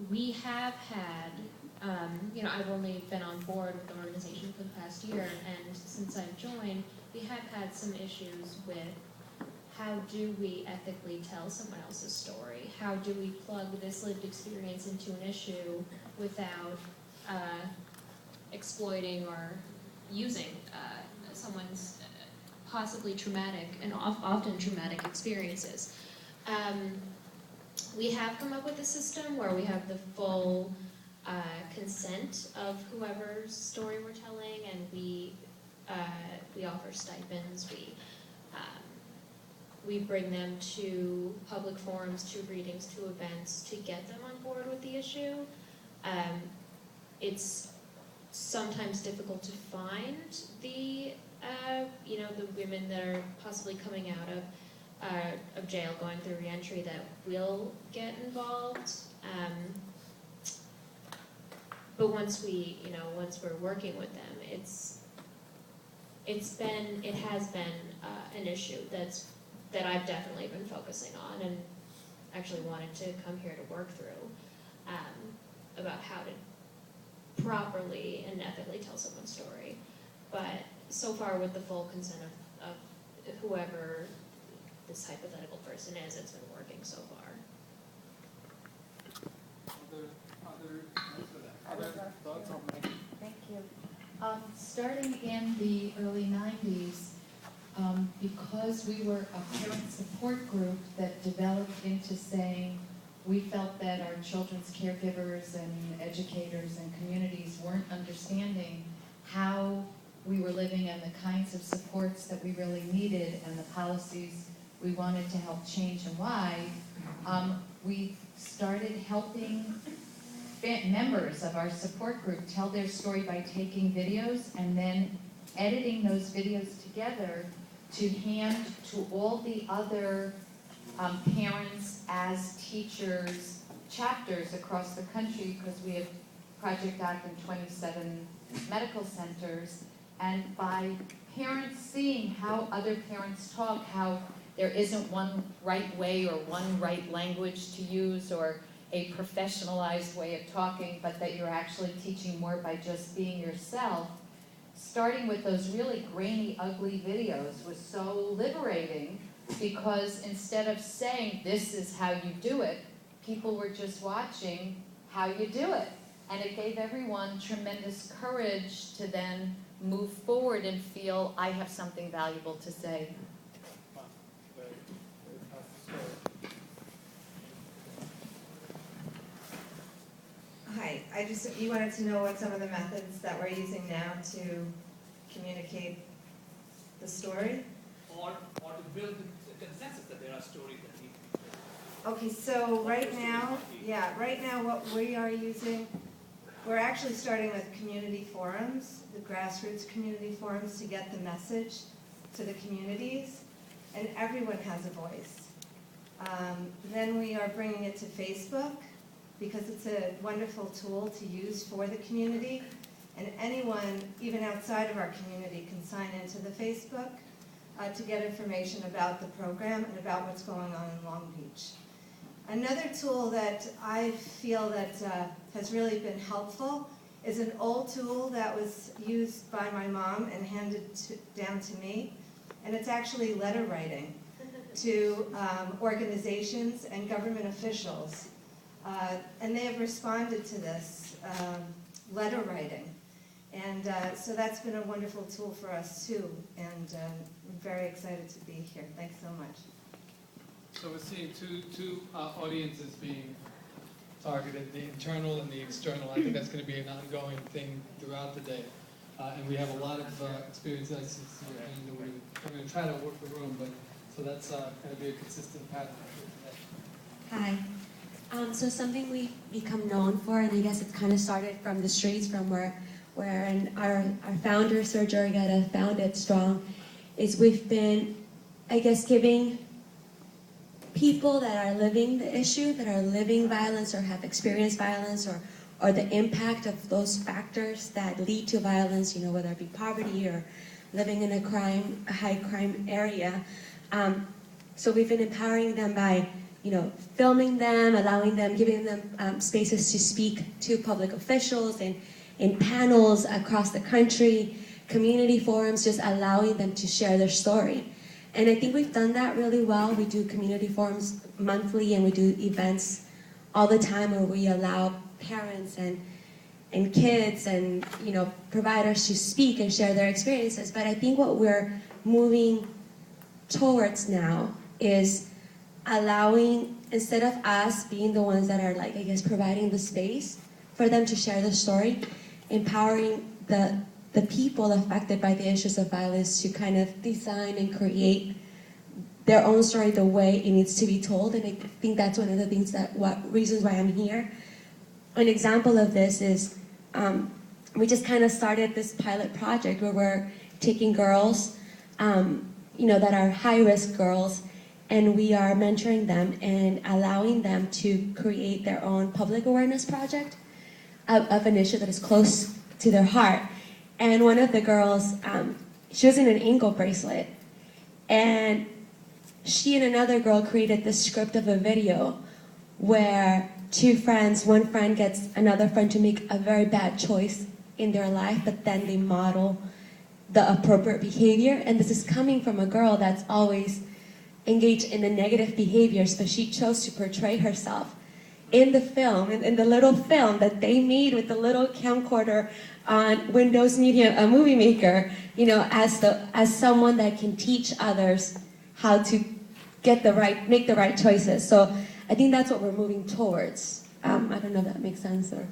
we have had, you know, I've only been on board with the organization for the past year, and since I've joined, we have had some issues with how do we ethically tell someone else's story? How do we plug this lived experience into an issue without exploiting or using someone's possibly traumatic and often traumatic experiences? We have come up with a system where we have the full consent of whoever's story we're telling, and we offer stipends. We bring them to public forums, to readings, to events, to get them on board with the issue. It's sometimes difficult to find the you know, the women that are possibly coming out of jail, going through reentry, that will get involved. But once we're working with them, it has been an issue that I've definitely been focusing on, and actually wanted to come here to work through, about how to properly and ethically tell someone's story. But so far, with the full consent of whoever this hypothetical person is, it's been working so far. Other thoughts on that? Thank you. Starting in the early 90s, because we were a parent support group that developed into saying we felt that our children's caregivers and educators and communities weren't understanding how we were living and the kinds of supports that we really needed and the policies we wanted to help change and why, we started helping members of our support group tell their story by taking videos and then editing those videos together to hand to all the other parents as teachers chapters across the country, because we have Project Act in 27 medical centers. And by parents seeing how other parents talk, how there isn't one right way or one right language to use or a professionalized way of talking, but that you're actually teaching more by just being yourself, starting with those really grainy, ugly videos was so liberating, because instead of saying, this is how you do it, people were just watching how you do it. And it gave everyone tremendous courage to then move forward and feel, I have something valuable to say. Hi, you wanted to know what some of the methods that we're using now to communicate the story? Or to build the consensus that there are stories that need to be told. Okay, so right now what we are using, we're actually starting with community forums, the grassroots community forums, to get the message to the communities, and everyone has a voice. Then we are bringing it to Facebook, because it's a wonderful tool to use for the community, and anyone, even outside of our community, can sign into the Facebook to get information about the program and about what's going on in Long Beach. Another tool that I feel that has really been helpful is an old tool that was used by my mom and handed down to me, and it's actually letter writing to organizations and government officials. And they have responded to this letter writing. And so that's been a wonderful tool for us too. And I'm very excited to be here. Thanks so much. So we're seeing two audiences being targeted, the internal and the external. I think that's going to be an ongoing thing throughout the day. And we have a lot of experience. We're going to try to work the room, but so that's going to be a consistent pattern. Hi. So something we've become known for, and I guess it's kind of started from the streets, from where our founder, Serge Arrieta, founded Strong, is we've been, I guess, giving people that are living the issue, that are living violence or have experienced violence, or the impact of those factors that lead to violence, you know, whether it be poverty or living in a high crime area. So we've been empowering them by filming them, allowing them, giving them spaces to speak to public officials and in panels across the country, community forums, just allowing them to share their story. And I think we've done that really well. We do community forums monthly, and we do events all the time where we allow parents and kids and providers to speak and share their experiences. But I think what we're moving towards now is allowing, instead of us being the ones that are providing the space for them to share the story, empowering the people affected by the issues of violence to kind of design and create their own story the way it needs to be told. And I think that's one of the reasons why I'm here. An example of this is we just kind of started this pilot project where we're taking girls, that are high-risk girls, and we are mentoring them and allowing them to create their own public awareness project of an issue that is close to their heart. And one of the girls, she was in an ankle bracelet, and she and another girl created this script of a video where one friend gets another friend to make a very bad choice in their life, but then they model the appropriate behavior. And this is coming from a girl that's always engaged in the negative behaviors, but she chose to portray herself in the film, in the little film that they made with the little camcorder on Windows Media, a movie maker, as someone that can teach others how to make the right choices. So I think that's what we're moving towards. I don't know if that makes sense or.